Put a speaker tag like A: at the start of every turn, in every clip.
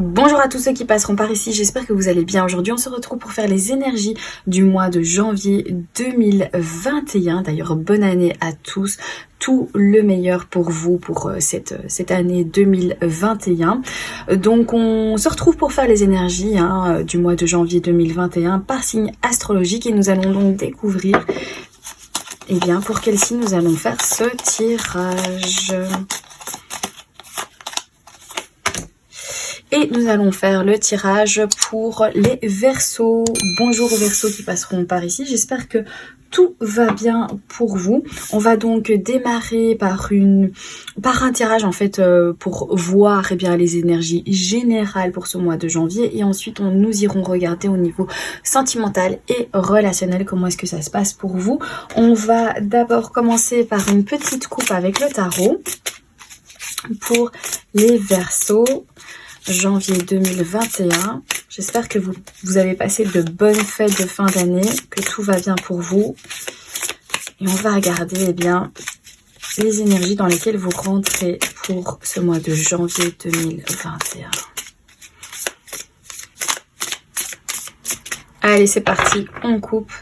A: Bonjour à tous ceux qui passeront par ici, j'espère que vous allez bien. Aujourd'hui on se retrouve pour faire les énergies du mois de janvier 2021. D'ailleurs bonne année à tous, tout le meilleur pour vous pour cette année 2021. Donc on se retrouve pour faire les énergies du mois de janvier 2021 par signe astrologique et nous allons donc découvrir pour quel signe nous allons faire ce tirage. Et nous allons faire le tirage pour les Verseaux. Bonjour aux Verseaux qui passeront par ici. J'espère que tout va bien pour vous. On va donc démarrer par un tirage en fait pour voir les énergies générales pour ce mois de janvier. Et ensuite, nous irons regarder au niveau sentimental et relationnel comment est-ce que ça se passe pour vous. On va d'abord commencer par une petite coupe avec le tarot pour les Verseaux. Janvier 2021. J'espère que vous avez passé de bonnes fêtes de fin d'année, que tout va bien pour vous. Et on va regarder les énergies dans lesquelles vous rentrez pour ce mois de janvier 2021. Allez, c'est parti, on coupe.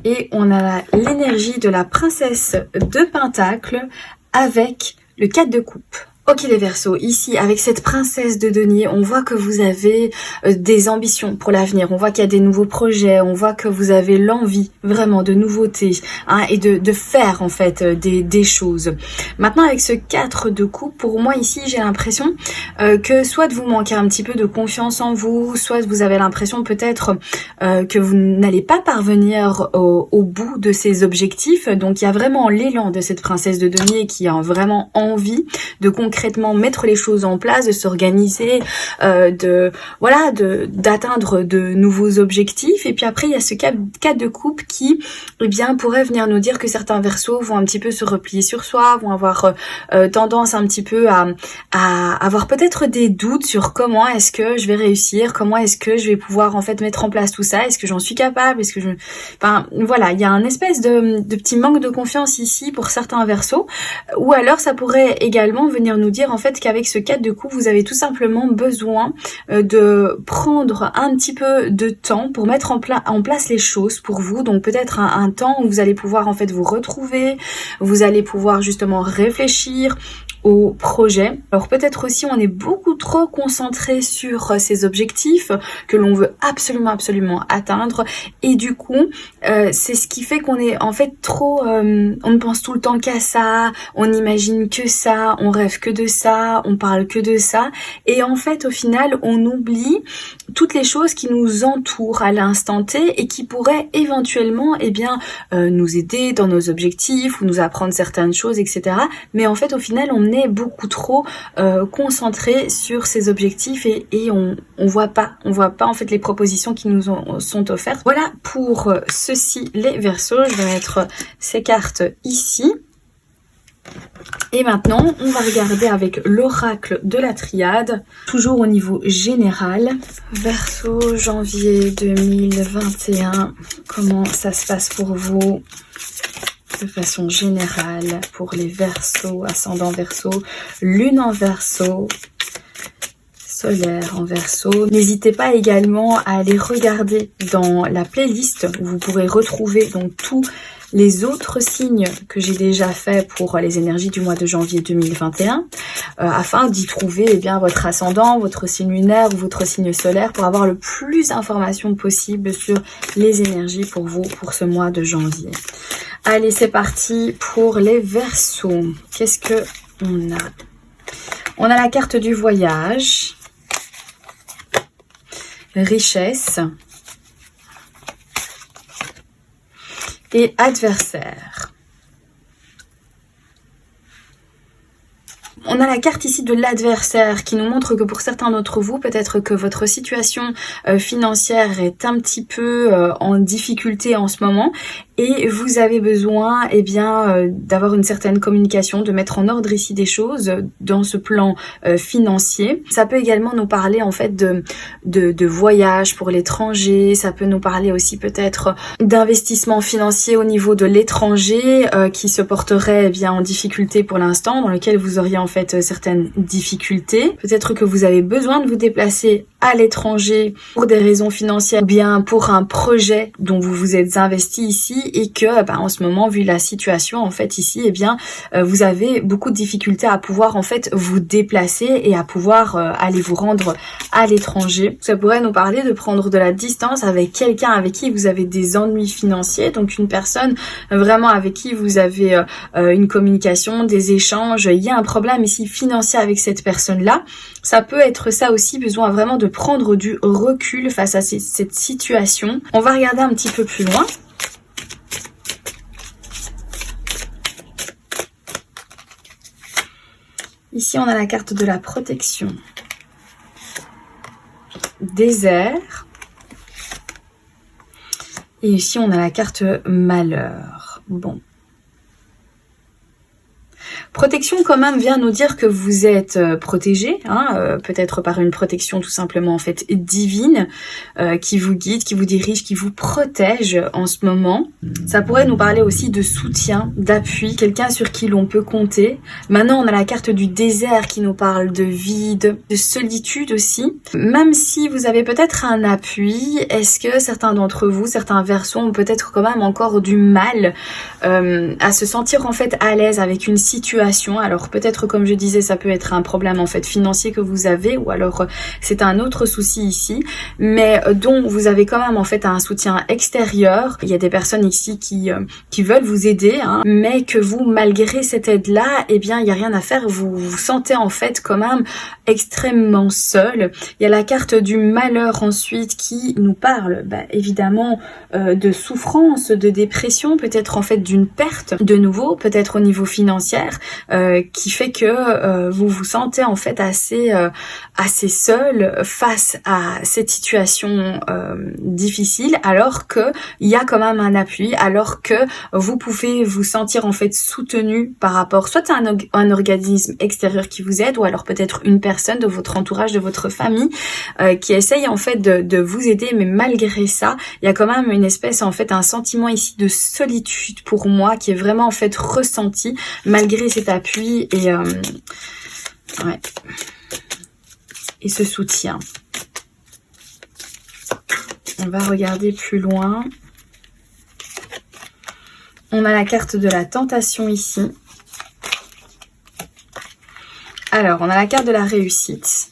A: Et on a l'énergie de la princesse de Pentacle avec le 4 de coupe. Ok les Verseaux, ici avec cette princesse de denier, on voit que vous avez des ambitions pour l'avenir, on voit qu'il y a des nouveaux projets, on voit que vous avez l'envie vraiment de nouveautés et de faire en fait des choses. Maintenant avec ce 4 de coupe, pour moi ici j'ai l'impression que soit vous manquez un petit peu de confiance en vous, soit vous avez l'impression peut-être que vous n'allez pas parvenir au bout de ces objectifs. Donc il y a vraiment l'élan de cette princesse de denier qui a vraiment envie de concrétiser, mettre les choses en place, de s'organiser, d'atteindre de nouveaux objectifs. Et puis après, il y a ce 4 de coupe qui, pourrait venir nous dire que certains Verseaux vont un petit peu se replier sur soi, vont avoir tendance un petit peu à avoir peut-être des doutes sur comment est-ce que je vais réussir, comment est-ce que je vais pouvoir en fait mettre en place tout ça, est-ce que j'en suis capable, est-ce que il y a un espèce de petit manque de confiance ici pour certains Verseaux, ou alors ça pourrait également venir nous dire en fait qu'avec ce 4 de coupe, vous avez tout simplement besoin de prendre un petit peu de temps pour mettre en place les choses pour vous. Donc peut-être un temps où vous allez pouvoir en fait vous retrouver, vous allez pouvoir justement réfléchir au projet. Alors peut-être aussi on est beaucoup trop concentré sur ces objectifs que l'on veut absolument atteindre, et du coup c'est ce qui fait qu'on est en fait trop on pense tout le temps qu'à ça, on imagine que ça, on rêve que de ça, on parle que de ça, et en fait au final on oublie toutes les choses qui nous entourent à l'instant T et qui pourraient éventuellement nous aider dans nos objectifs ou nous apprendre certaines choses, etc. Mais en fait au final on est beaucoup trop concentré sur ces objectifs et on voit pas en fait les propositions qui nous sont offertes. Voilà pour ceci les Verseaux. Je vais mettre ces cartes ici. Et maintenant, on va regarder avec l'oracle de la triade, toujours au niveau général. Verseau, janvier 2021, comment ça se passe pour vous de façon générale pour les Verseaux, ascendant Verseau, lune en Verseau, solaire en Verseau. N'hésitez pas également à aller regarder dans la playlist où vous pourrez retrouver donc tous les autres signes que j'ai déjà fait pour les énergies du mois de janvier 2021 afin d'y trouver votre ascendant, votre signe lunaire ou votre signe solaire pour avoir le plus d'informations possible sur les énergies pour vous pour ce mois de janvier. Allez, c'est parti pour les Verseaux. Qu'est-ce que on a? On a la carte du voyage, richesse et adversaire. On a la carte ici de l'adversaire qui nous montre que pour certains d'entre vous, peut-être que votre situation financière est un petit peu en difficulté en ce moment et vous avez besoin d'avoir une certaine communication, de mettre en ordre ici des choses dans ce plan financier. Ça peut également nous parler en fait de voyage pour l'étranger, ça peut nous parler aussi peut-être d'investissement financier au niveau de l'étranger qui se porterait en difficulté pour l'instant, dans lequel vous auriez en fait certaines difficultés. Peut-être que vous avez besoin de vous déplacer à l'étranger pour des raisons financières ou bien pour un projet dont vous vous êtes investi ici et que en ce moment, vu la situation en fait ici, eh bien vous avez beaucoup de difficultés à pouvoir en fait vous déplacer et à pouvoir aller vous rendre à l'étranger. Ça pourrait nous parler de prendre de la distance avec quelqu'un avec qui vous avez des ennuis financiers, donc une personne vraiment avec qui vous avez une communication, des échanges, il y a un problème ici financier avec cette personne-là. Ça peut être ça aussi, besoin vraiment de prendre du recul face à cette situation. On va regarder un petit peu plus loin. Ici, on a la carte de la protection. Désert. Et ici, on a la carte malheur. Bon. Protection quand même vient nous dire que vous êtes protégé, peut-être par une protection tout simplement en fait divine, qui vous guide, qui vous dirige, qui vous protège en ce moment. Ça pourrait nous parler aussi de soutien, d'appui, quelqu'un sur qui l'on peut compter. Maintenant on a la carte du désert qui nous parle de vide, de solitude aussi. Même si vous avez peut-être un appui, est-ce que certains d'entre vous, certains versos ont peut-être quand même encore du mal à se sentir en fait à l'aise avec une situation. Alors peut-être comme je disais, ça peut être un problème en fait financier que vous avez ou alors c'est un autre souci ici, mais dont vous avez quand même en fait un soutien extérieur. Il y a des personnes ici qui veulent vous aider, mais que vous, malgré cette aide-là, eh bien il n'y a rien à faire, vous vous sentez en fait quand même extrêmement seul. Il y a la carte du malheur ensuite qui nous parle évidemment de souffrance, de dépression, peut-être en fait d'une perte de nouveau, peut-être au niveau financier, qui fait que vous vous sentez en fait assez seul face à cette situation difficile, alors que il y a quand même un appui, alors que vous pouvez vous sentir en fait soutenu par rapport soit à un organisme extérieur qui vous aide, ou alors peut-être une personne de votre entourage, de votre famille, qui essaye en fait de vous aider, mais malgré ça, il y a quand même une espèce en fait un sentiment ici de solitude pour moi qui est vraiment en fait ressenti malgré cet appui et ce soutien. On va regarder plus loin. On a la carte de la tentation ici. Alors, on a la carte de la réussite.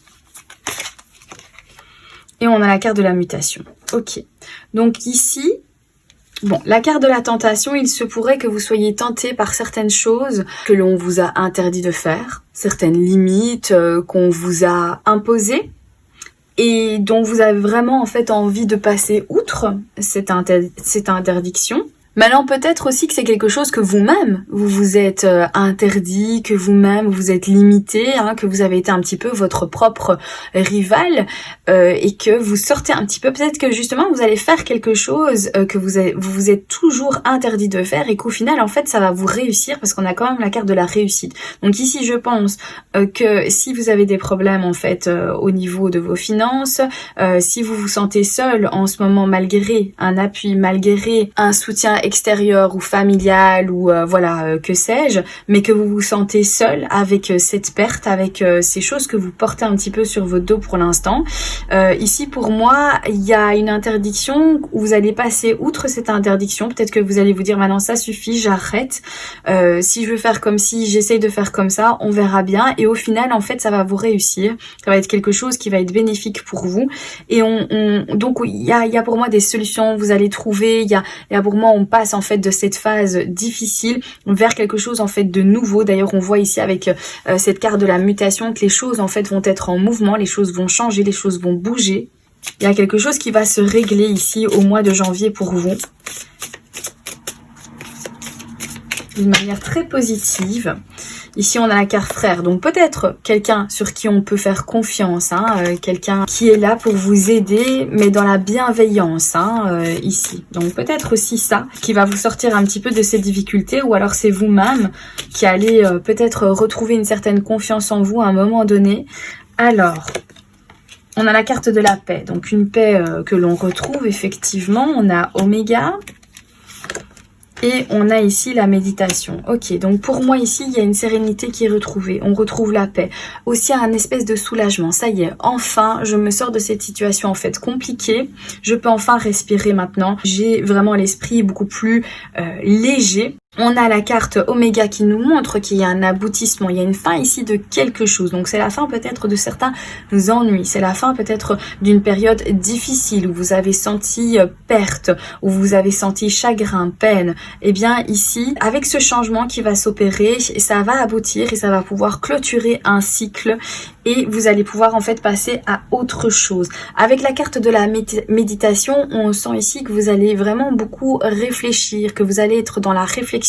A: Et on a la carte de la mutation. Ok. Donc ici, bon, la carte de la tentation, il se pourrait que vous soyez tenté par certaines choses que l'on vous a interdit de faire, certaines limites qu'on vous a imposées et dont vous avez vraiment en fait envie de passer outre cette interdiction. Maintenant, peut-être aussi que c'est quelque chose que vous-même, vous vous êtes interdit, que vous-même vous êtes limité, que vous avez été un petit peu votre propre rival et que vous sortez un petit peu. Peut-être que justement, vous allez faire quelque chose que vous vous êtes toujours interdit de faire et qu'au final, en fait, ça va vous réussir parce qu'on a quand même la carte de la réussite. Donc ici, je pense que si vous avez des problèmes, en fait, au niveau de vos finances, si vous vous sentez seul en ce moment, malgré un appui, malgré un soutien extérieur ou familial ou que sais-je, mais que vous vous sentez seul avec cette perte, avec ces choses que vous portez un petit peu sur votre dos pour l'instant. Ici pour moi, il y a une interdiction où vous allez passer outre cette interdiction. Peut-être que vous allez vous dire maintenant ça suffit, j'arrête. Si je veux faire comme si, j'essaye de faire comme ça, on verra bien. Et au final, en fait, ça va vous réussir. Ça va être quelque chose qui va être bénéfique pour vous. Et donc il y a pour moi des solutions. Vous allez trouver. Il y a pour moi on passe en fait de cette phase difficile vers quelque chose en fait de nouveau. D'ailleurs on voit ici avec cette carte de la mutation que les choses en fait vont être en mouvement, les choses vont changer, les choses vont bouger. Il y a quelque chose qui va se régler ici au mois de janvier pour vous. D'une manière très positive. Ici, on a la carte frère. Donc, peut-être quelqu'un sur qui on peut faire confiance. Quelqu'un qui est là pour vous aider, mais dans la bienveillance, ici. Donc, peut-être aussi ça qui va vous sortir un petit peu de ces difficultés. Ou alors, c'est vous-même qui allez peut-être retrouver une certaine confiance en vous à un moment donné. Alors, on a la carte de la paix. Donc, une paix que l'on retrouve effectivement. On a Oméga. Et on a ici la méditation. Ok, donc pour moi ici, il y a une sérénité qui est retrouvée. On retrouve la paix. Aussi un espèce de soulagement. Ça y est, enfin, je me sors de cette situation en fait compliquée. Je peux enfin respirer maintenant. J'ai vraiment l'esprit beaucoup plus léger. On a la carte Oméga qui nous montre qu'il y a un aboutissement, il y a une fin ici de quelque chose. Donc c'est la fin peut-être de certains ennuis, c'est la fin peut-être d'une période difficile où vous avez senti perte, où vous avez senti chagrin, peine. Eh bien ici, avec ce changement qui va s'opérer, ça va aboutir et ça va pouvoir clôturer un cycle et vous allez pouvoir en fait passer à autre chose. Avec la carte de la méditation, on sent ici que vous allez vraiment beaucoup réfléchir, que vous allez être dans la réflexion.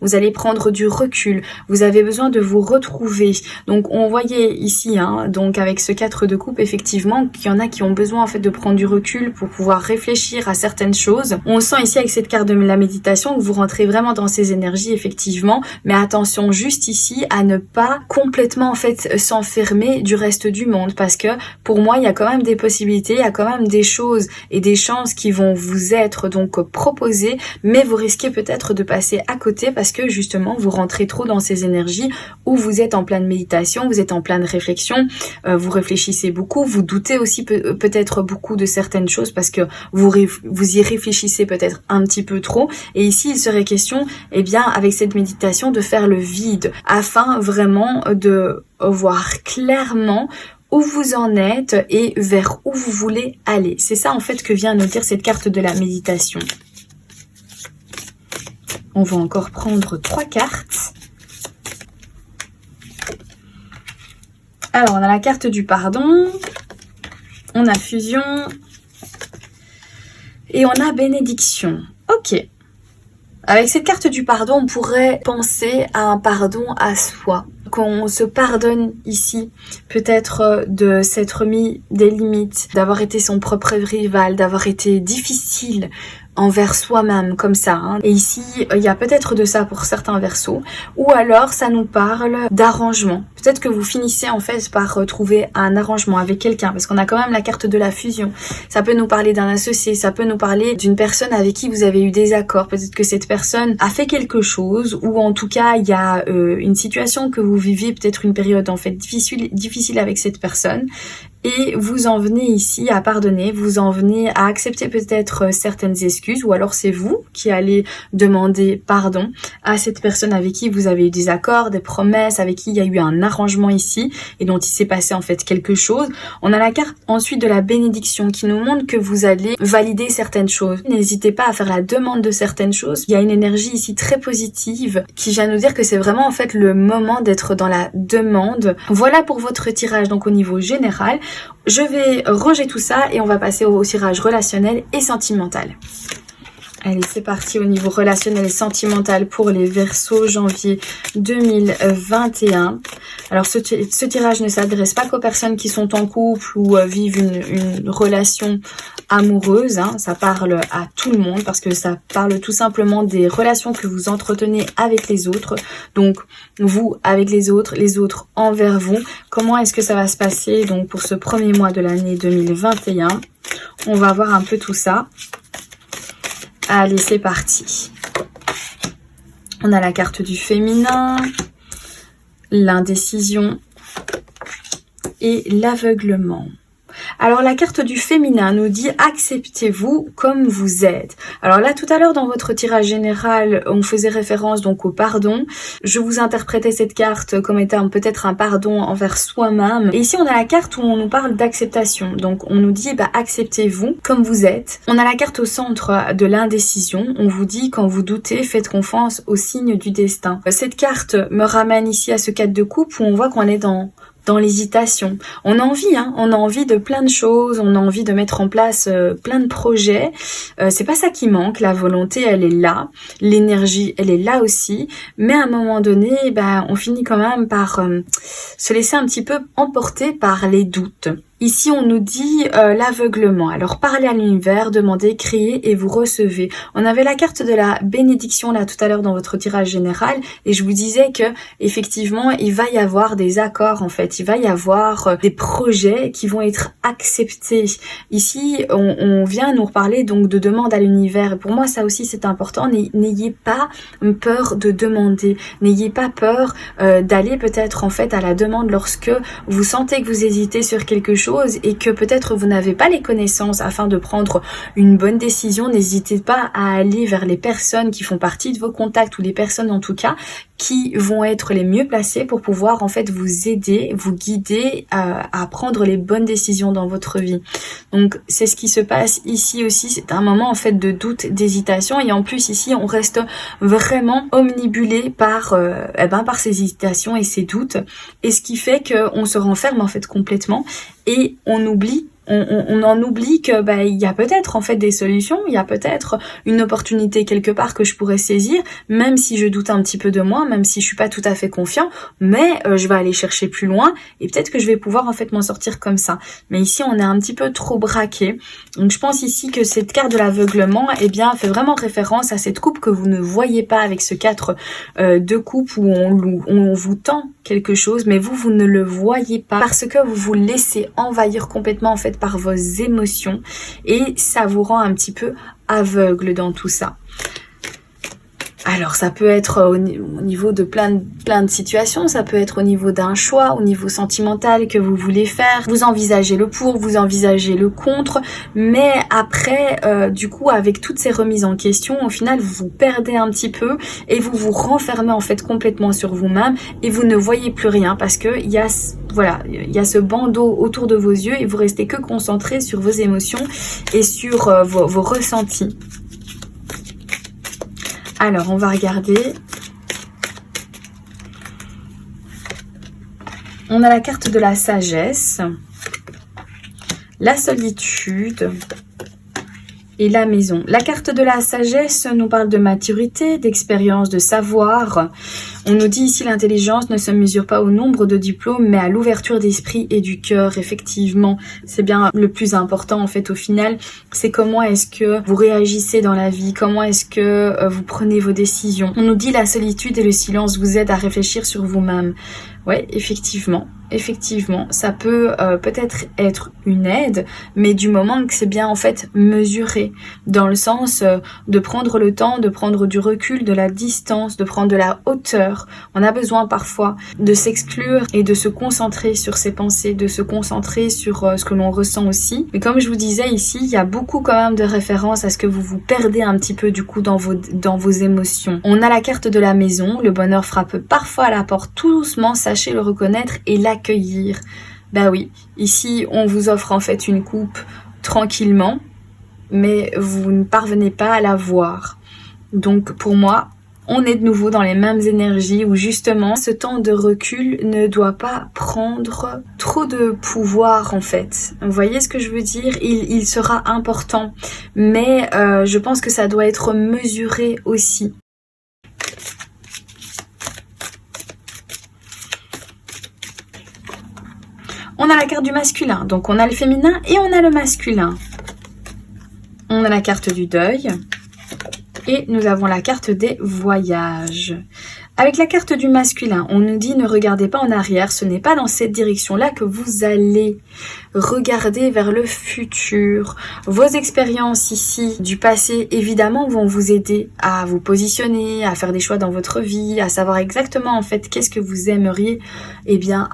A: Vous allez prendre du recul, vous avez besoin de vous retrouver. Donc on voyait ici, donc avec ce 4 de coupe, effectivement, qu'il y en a qui ont besoin en fait de prendre du recul pour pouvoir réfléchir à certaines choses. On sent ici avec cette carte de la méditation que vous rentrez vraiment dans ces énergies, effectivement, mais attention juste ici à ne pas complètement en fait s'enfermer du reste du monde, parce que pour moi il y a quand même des possibilités, il y a quand même des choses et des chances qui vont vous être donc proposées, mais vous risquez peut-être de passer à côté parce que justement vous rentrez trop dans ces énergies où vous êtes en pleine méditation, vous êtes en pleine réflexion, vous réfléchissez beaucoup, vous doutez aussi peut-être beaucoup de certaines choses parce que vous y réfléchissez peut-être un petit peu trop. Et ici il serait question, eh bien avec cette méditation, de faire le vide afin vraiment de voir clairement où vous en êtes et vers où vous voulez aller. C'est ça en fait que vient nous dire cette carte de la méditation. On va encore prendre 3 cartes. Alors, on a la carte du pardon, on a fusion et on a bénédiction. Ok. Avec cette carte du pardon, on pourrait penser à un pardon à soi. Qu'on se pardonne ici, peut-être de s'être mis des limites, d'avoir été son propre rival, d'avoir été difficile envers soi-même comme ça. Et ici, il y a peut-être de ça pour certains versos. Ou alors, ça nous parle d'arrangement. Peut-être que vous finissez en fait par trouver un arrangement avec quelqu'un, parce qu'on a quand même la carte de la fusion. Ça peut nous parler d'un associé, ça peut nous parler d'une personne avec qui vous avez eu des accords. Peut-être que cette personne a fait quelque chose, ou en tout cas, il y a une situation que vous vivez, peut-être une période en fait difficile avec cette personne. Et vous en venez ici à pardonner, vous en venez à accepter peut-être certaines excuses, ou alors c'est vous qui allez demander pardon à cette personne avec qui vous avez eu des accords, des promesses, avec qui il y a eu un arrangement ici et dont il s'est passé en fait quelque chose. On a la carte ensuite de la bénédiction qui nous montre que vous allez valider certaines choses. N'hésitez pas à faire la demande de certaines choses. Il y a une énergie ici très positive qui vient nous dire que c'est vraiment en fait le moment d'être dans la demande. Voilà pour votre tirage donc au niveau général. Je vais ranger tout ça et on va passer au tirage relationnel et sentimental. Allez, c'est parti au niveau relationnel et sentimental pour les Verseaux janvier 2021. Alors, ce tirage ne s'adresse pas qu'aux personnes qui sont en couple ou vivent une relation amoureuse. Ça parle à tout le monde parce que ça parle tout simplement des relations que vous entretenez avec les autres. Donc, vous avec les autres envers vous. Comment est-ce que ça va se passer donc pour ce premier mois de l'année 2021? On va voir un peu tout ça. Allez, c'est parti. On a la carte du féminin, l'indécision et l'aveuglement. Alors la carte du féminin nous dit acceptez-vous comme vous êtes. Alors là tout à l'heure dans votre tirage général on faisait référence donc au pardon. Je vous interprétais cette carte comme étant peut-être un pardon envers soi-même. Et ici on a la carte où on nous parle d'acceptation. Donc on nous dit acceptez-vous comme vous êtes. On a la carte au centre de l'indécision. On vous dit quand vous doutez faites confiance au signe du destin. Cette carte me ramène ici à ce 4 de coupe où on voit qu'on est dans l'hésitation. On a envie de plein de choses, on a envie de mettre en place plein de projets. C'est pas ça qui manque, la volonté elle est là, l'énergie elle est là aussi, mais à un moment donné, on finit quand même par se laisser un petit peu emporter par les doutes. Ici, on nous dit l'aveuglement. Alors, parlez à l'univers, demandez, criez et vous recevez. On avait la carte de la bénédiction là tout à l'heure dans votre tirage général et je vous disais que effectivement, il va y avoir des accords en fait. Il va y avoir des projets qui vont être acceptés. Ici, on vient nous reparler donc de demande à l'univers. Et pour moi, ça aussi, c'est important. N'ayez pas peur de demander. N'ayez pas peur d'aller peut-être en fait à la demande lorsque vous sentez que vous hésitez sur quelque chose et que peut-être vous n'avez pas les connaissances afin de prendre une bonne décision. N'hésitez pas à aller vers les personnes qui font partie de vos contacts ou les personnes en tout cas qui vont être les mieux placées pour pouvoir en fait vous aider, vous guider à prendre les bonnes décisions dans votre vie. Donc c'est ce qui se passe ici aussi, c'est un moment en fait de doute, d'hésitation et en plus ici on reste vraiment omnibulé par ces hésitations et ces doutes et ce qui fait qu'on se renferme en fait complètement et on oublie on en oublie que il y a peut-être en fait des solutions, il y a peut-être une opportunité quelque part que je pourrais saisir, même si je doute un petit peu de moi, même si je suis pas tout à fait confiant, mais je vais aller chercher plus loin et peut-être que je vais pouvoir en fait m'en sortir comme ça. Mais ici on est un petit peu trop braqué. Donc je pense ici que cette carte de l'aveuglement fait vraiment référence à cette coupe que vous ne voyez pas avec ce 4 de coupe où on vous tend quelque chose mais vous ne le voyez pas parce que vous vous laissez envahir complètement en fait par vos émotions et ça vous rend un petit peu aveugle dans tout ça. Alors ça peut être au niveau de plein de situations, ça peut être au niveau d'un choix, au niveau sentimental que vous voulez faire, vous envisagez le pour, vous envisagez le contre, mais après du coup avec toutes ces remises en question, au final vous vous perdez un petit peu et vous vous renfermez en fait complètement sur vous-même et vous ne voyez plus rien parce que il y a ce bandeau autour de vos yeux et vous restez que concentré sur vos émotions et sur vos ressentis. Alors, on va regarder. On a la carte de la sagesse, la solitude et la maison. La carte de la sagesse nous parle de maturité, d'expérience, de savoir. On nous dit ici l'intelligence ne se mesure pas au nombre de diplômes, mais à l'ouverture d'esprit et du cœur. Effectivement, c'est bien le plus important en fait au final. C'est comment est-ce que vous réagissez dans la vie, comment est-ce que vous prenez vos décisions. On nous dit la solitude et le silence vous aident à réfléchir sur vous-même. Ouais, effectivement, ça peut peut-être être une aide, mais du moment que c'est bien en fait mesuré, dans le sens de prendre le temps, de prendre du recul, de la distance, de prendre de la hauteur. On a besoin parfois de s'exclure et de se concentrer sur ses pensées, de se concentrer sur ce que l'on ressent aussi. Mais comme je vous disais ici, il y a beaucoup quand même de références à ce que vous vous perdez un petit peu du coup dans vos émotions. On a la carte de la maison, le bonheur frappe parfois à la porte tout doucement, sachez le reconnaître et l'accueillir. Bah oui, ici on vous offre en fait une coupe tranquillement, mais vous ne parvenez pas à la voir. Donc pour moi, on est de nouveau dans les mêmes énergies où justement ce temps de recul ne doit pas prendre trop de pouvoir en fait. Vous voyez ce que je veux dire ? Il sera important, mais je pense que ça doit être mesuré aussi. On a la carte du masculin, donc on a le féminin et on a le masculin. On a la carte du deuil et nous avons la carte des voyages. Avec la carte du masculin, on nous dit ne regardez pas en arrière, ce n'est pas dans cette direction-là que vous allez. Regardez vers le futur. Vos expériences ici du passé, évidemment, vont vous aider à vous positionner, à faire des choix dans votre vie, à savoir exactement en fait qu'est-ce que vous aimeriez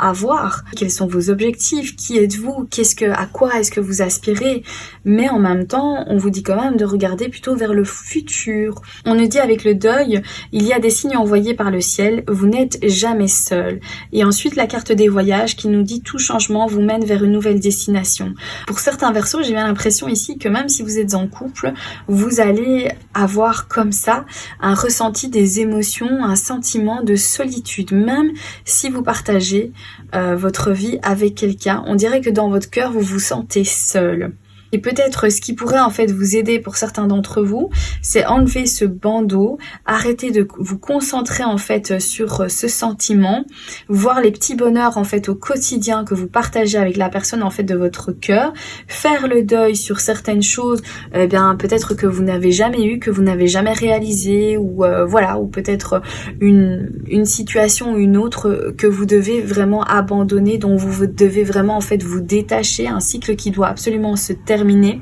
A: avoir, quels sont vos objectifs, qui êtes-vous, à quoi est-ce que vous aspirez. Mais en même temps, on vous dit quand même de regarder plutôt vers le futur. On nous dit avec le deuil, il y a des signes envoyés par le ciel, vous n'êtes jamais seul. Et ensuite la carte des voyages qui nous dit tout changement vous mène vers une nouvelle destination. Pour certains versos, j'ai bien l'impression ici que même si vous êtes en couple, vous allez avoir comme ça un ressenti des émotions, un sentiment de solitude. Même si vous partagez votre vie avec quelqu'un, on dirait que dans votre cœur, vous vous sentez seul. Et peut-être ce qui pourrait en fait vous aider pour certains d'entre vous, c'est enlever ce bandeau, arrêter de vous concentrer en fait sur ce sentiment, voir les petits bonheurs en fait au quotidien que vous partagez avec la personne en fait de votre cœur, faire le deuil sur certaines choses, eh bien peut-être que vous n'avez jamais eu, que vous n'avez jamais réalisé, ou voilà, ou peut-être une situation ou une autre que vous devez vraiment abandonner, dont vous devez vraiment en fait vous détacher, un cycle qui doit absolument se terminer.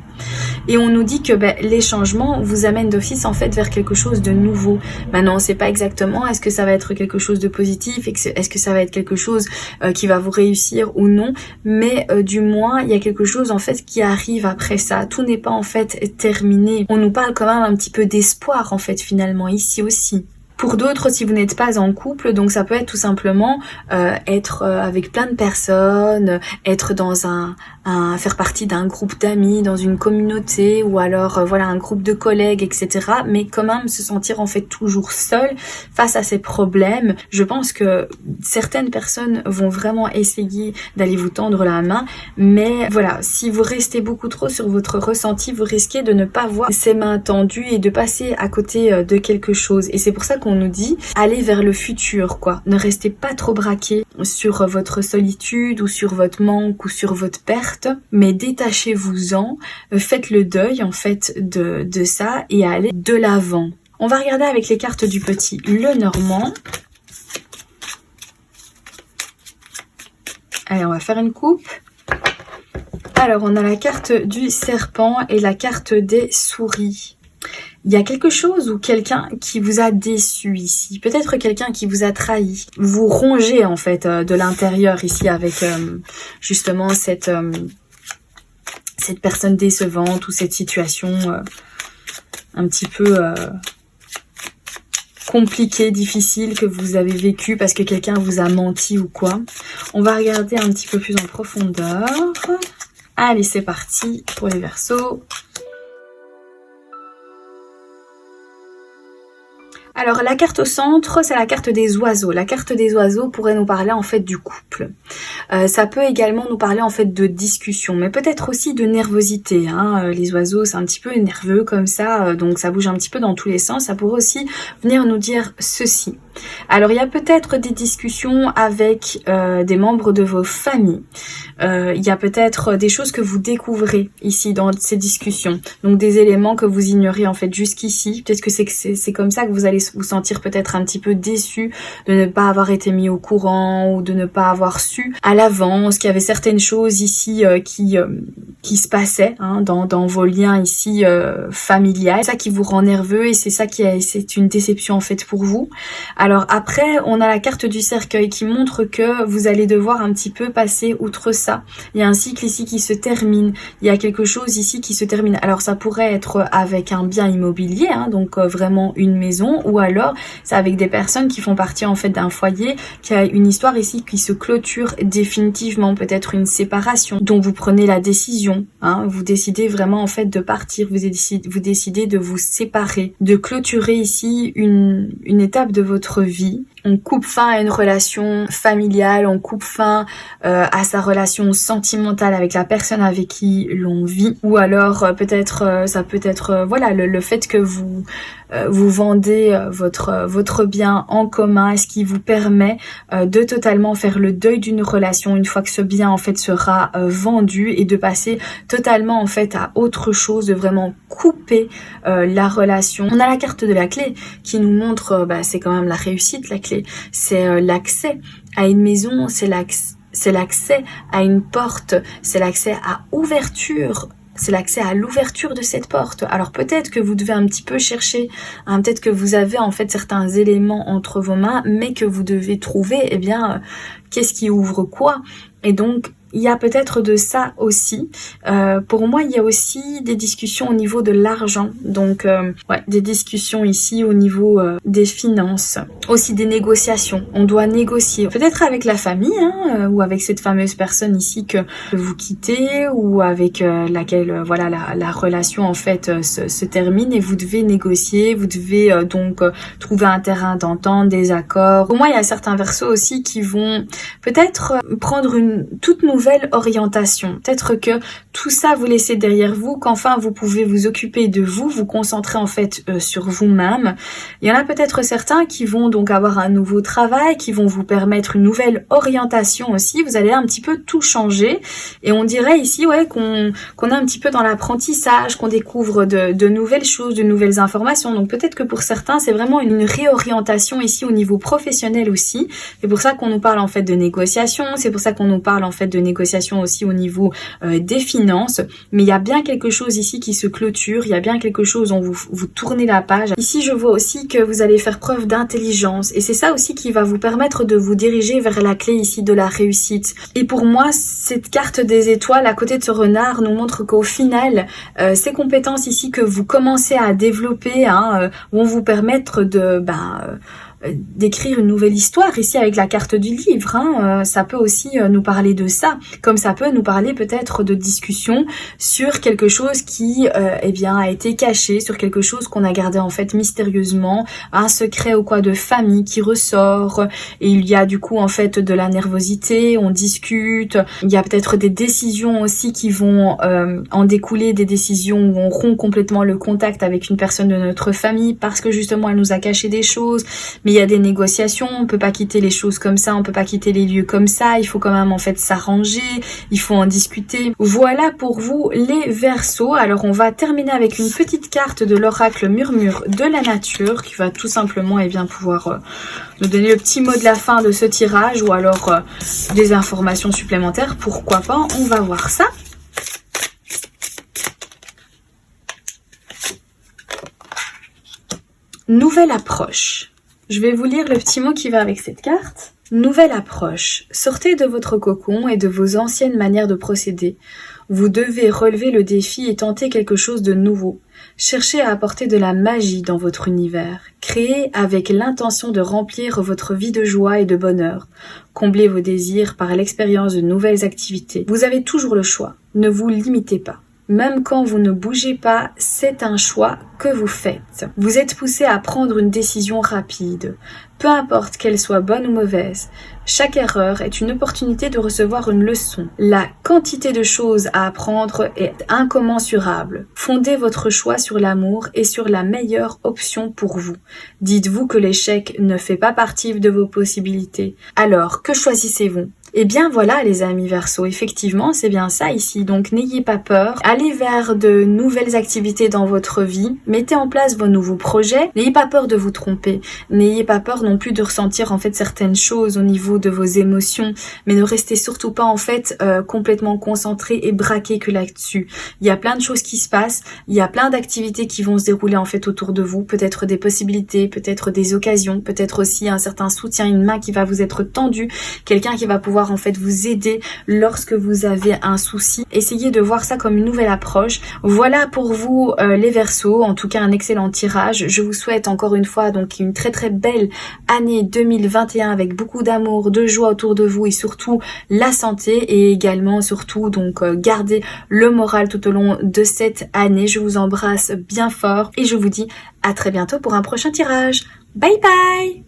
A: Et on nous dit que les changements vous amènent d'office en fait vers quelque chose de nouveau. Maintenant, on ne sait pas exactement est-ce que ça va être quelque chose de positif, est-ce que ça va être quelque chose qui va vous réussir ou non, mais du moins il y a quelque chose en fait qui arrive après ça. Tout n'est pas en fait terminé. On nous parle quand même un petit peu d'espoir en fait finalement ici aussi. Pour d'autres, si vous n'êtes pas en couple, donc ça peut être tout simplement être avec plein de personnes, être dans faire partie d'un groupe d'amis, dans une communauté, ou alors voilà un groupe de collègues, etc. Mais quand même se sentir en fait toujours seul face à ces problèmes. Je pense que certaines personnes vont vraiment essayer d'aller vous tendre la main, mais voilà, si vous restez beaucoup trop sur votre ressenti, vous risquez de ne pas voir ces mains tendues et de passer à côté de quelque chose. Et c'est pour ça qu'on nous dit allez vers le futur, quoi. Ne restez pas trop braqué sur votre solitude ou sur votre manque ou sur votre perte, mais détachez-vous-en, faites le deuil en fait de ça et allez de l'avant. On va regarder avec les cartes du petit Lenormand. Allez, on va faire une coupe. Alors, on a la carte du serpent et la carte des souris. Il y a quelque chose ou quelqu'un qui vous a déçu ici. Peut-être quelqu'un qui vous a trahi. Vous rongez en fait de l'intérieur ici avec justement cette personne décevante ou cette situation un petit peu compliquée, difficile que vous avez vécue parce que quelqu'un vous a menti ou quoi. On va regarder un petit peu plus en profondeur. Allez, c'est parti pour les Verseaux. Alors la carte au centre, c'est la carte des oiseaux. La carte des oiseaux pourrait nous parler en fait du couple. Ça peut également nous parler en fait de discussion, mais peut-être aussi de nervosité. Les oiseaux, c'est un petit peu nerveux comme ça, donc ça bouge un petit peu dans tous les sens. Ça pourrait aussi venir nous dire ceci. Alors il y a peut-être des discussions avec des membres de vos familles. Il y a peut-être des choses que vous découvrez ici dans ces discussions. Donc des éléments que vous ignorez en fait jusqu'ici. Peut-être que c'est comme ça que vous allez vous sentir peut-être un petit peu déçu de ne pas avoir été mis au courant ou de ne pas avoir su à l'avance qu'il y avait certaines choses ici qui se passaient dans vos liens ici familiales. C'est ça qui vous rend nerveux et c'est ça c'est une déception en fait pour vous. Alors après, on a la carte du cercueil qui montre que vous allez devoir un petit peu passer outre ça. Il y a un cycle ici qui se termine. Il y a quelque chose ici qui se termine. Alors ça pourrait être avec un bien immobilier, donc vraiment une maison, ou alors c'est avec des personnes qui font partie en fait d'un foyer, qui a une histoire ici qui se clôture définitivement, peut-être une séparation dont vous prenez la décision. Vous décidez vraiment en fait de partir, vous décidez de vous séparer, de clôturer ici une étape de votre vie. On coupe fin à une relation familiale, on coupe fin à sa relation sentimentale avec la personne avec qui l'on vit, ou alors peut-être ça peut être voilà le fait que vous vendez votre bien en commun, ce qui vous permet de totalement faire le deuil d'une relation une fois que ce bien en fait sera vendu et de passer totalement en fait à autre chose, de vraiment couper la relation. On a la carte de la clé qui nous montre c'est quand même la réussite, la clé. C'est l'accès à une maison, c'est l'accès à une porte, c'est l'accès à ouverture. C'est l'accès à l'ouverture de cette porte. Alors peut-être que vous devez un petit peu chercher, peut-être que vous avez en fait certains éléments entre vos mains, mais que vous devez trouver, qu'est-ce qui ouvre quoi. Et donc, il y a peut-être de ça aussi. Pour moi, il y a aussi des discussions au niveau de l'argent. Donc, des discussions ici au niveau des finances. Aussi des négociations. On doit négocier. Peut-être avec la famille, ou avec cette fameuse personne ici que vous quittez, ou avec laquelle, la relation en fait se termine et vous devez négocier. Vous devez donc trouver un terrain d'entente, des accords. Pour moi, il y a certains Verseaux aussi qui vont peut-être prendre une toute nouvelle nouvelle orientation. Peut-être que tout ça vous laissez derrière vous, qu'enfin vous pouvez vous occuper de vous, vous concentrer en fait sur vous-même. Il y en a peut-être certains qui vont donc avoir un nouveau travail, qui vont vous permettre une nouvelle orientation aussi. Vous allez un petit peu tout changer et on dirait ici qu'on est un petit peu dans l'apprentissage, qu'on découvre de nouvelles choses, de nouvelles informations. Donc peut-être que pour certains c'est vraiment une réorientation ici au niveau professionnel aussi. C'est pour ça qu'on nous parle en fait de négociation, c'est pour ça qu'on nous parle en fait de négociation aussi au niveau des finances. Mais il y a bien quelque chose ici qui se clôture, il y a bien quelque chose dont vous tournez la page. Ici je vois aussi que vous allez faire preuve d'intelligence et c'est ça aussi qui va vous permettre de vous diriger vers la clé ici de la réussite. Et pour moi cette carte des étoiles à côté de ce renard nous montre qu'au final ces compétences ici que vous commencez à développer vont vous permettre d'écrire une nouvelle histoire ici avec la carte du livre. Ça peut aussi nous parler de ça, comme ça peut nous parler peut-être de discussion sur quelque chose qui a été caché, sur quelque chose qu'on a gardé en fait mystérieusement, un secret ou quoi de famille qui ressort, et il y a du coup en fait de la nervosité, on discute, il y a peut-être des décisions aussi qui vont en découler, des décisions où on rompt complètement le contact avec une personne de notre famille parce que justement elle nous a caché des choses. Mais il y a des négociations, on peut pas quitter les choses comme ça, on peut pas quitter les lieux comme ça, il faut quand même en fait s'arranger, il faut en discuter. Voilà pour vous les Verseaux. Alors on va terminer avec une petite carte de l'oracle Murmure de la nature qui va tout simplement pouvoir nous donner le petit mot de la fin de ce tirage ou alors des informations supplémentaires, pourquoi pas, on va voir ça. Nouvelle approche. Je vais vous lire le petit mot qui va avec cette carte. Nouvelle approche. Sortez de votre cocon et de vos anciennes manières de procéder. Vous devez relever le défi et tenter quelque chose de nouveau. Cherchez à apporter de la magie dans votre univers. Créez avec l'intention de remplir votre vie de joie et de bonheur. Comblez vos désirs par l'expérience de nouvelles activités. Vous avez toujours le choix. Ne vous limitez pas. Même quand vous ne bougez pas, c'est un choix que vous faites. Vous êtes poussé à prendre une décision rapide. Peu importe qu'elle soit bonne ou mauvaise, chaque erreur est une opportunité de recevoir une leçon. La quantité de choses à apprendre est incommensurable. Fondez votre choix sur l'amour et sur la meilleure option pour vous. Dites-vous que l'échec ne fait pas partie de vos possibilités. Alors, que choisissez-vous ? Eh bien voilà les amis Verseaux, effectivement c'est bien ça ici, donc n'ayez pas peur, allez vers de nouvelles activités dans votre vie, mettez en place vos nouveaux projets, n'ayez pas peur de vous tromper, n'ayez pas peur non plus de ressentir en fait certaines choses au niveau de vos émotions, mais ne restez surtout pas en fait complètement concentré et braqué que là-dessus. Il y a plein de choses qui se passent, il y a plein d'activités qui vont se dérouler en fait autour de vous, peut-être des possibilités, peut-être des occasions, peut-être aussi un certain soutien, une main qui va vous être tendue, quelqu'un qui va pouvoir en fait vous aider lorsque vous avez un souci. Essayez de voir ça comme une nouvelle approche. Voilà pour vous les Verseaux, en tout cas un excellent tirage. Je vous souhaite encore une fois donc une très très belle année 2021 avec beaucoup d'amour, de joie autour de vous et surtout la santé et également surtout donc garder le moral tout au long de cette année. Je vous embrasse bien fort et je vous dis à très bientôt pour un prochain tirage. Bye bye!